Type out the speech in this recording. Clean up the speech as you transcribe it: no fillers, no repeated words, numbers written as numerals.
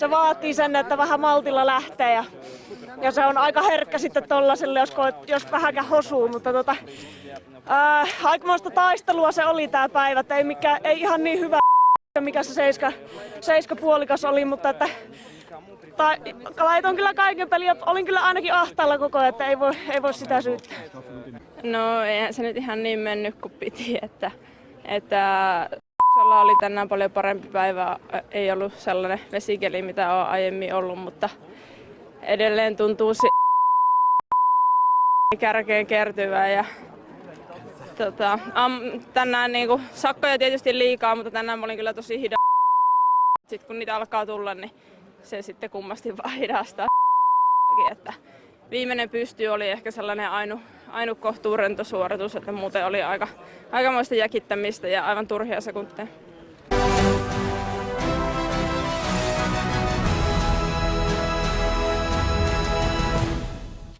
se vaatii sen, että vähän maltilla lähtee ja se on aika herkkä sitten tollaselle, jos vähänkään hosuu, mutta aikamoista taistelua se oli tää päivä, että ei ihan niin hyvä mikä se seiska puolikas oli, mutta että laitoin kyllä kaiken pelin ja olin kyllä ainakin ahtaalla koko ajan, että ei voi sitä syyttää. No eihän se nyt ihan niin mennyt kuin piti, että oli tänään paljon parempi päivä, ei ollut sellainen vesikeli mitä on aiemmin ollut, mutta edelleen tuntuu kärkeen kertyvää ja tänään niinku, sakkoja tietysti liikaa, mutta tänään mä olin kyllä tosi hidas. Sitten kun niitä alkaa tulla, niin se kummasti vaan hidastaa. Että viimeinen pysty oli ehkä sellainen ainut kohtuurento suoritus, että muuten oli aikamoista jäkittämistä ja aivan turhia sekunteja.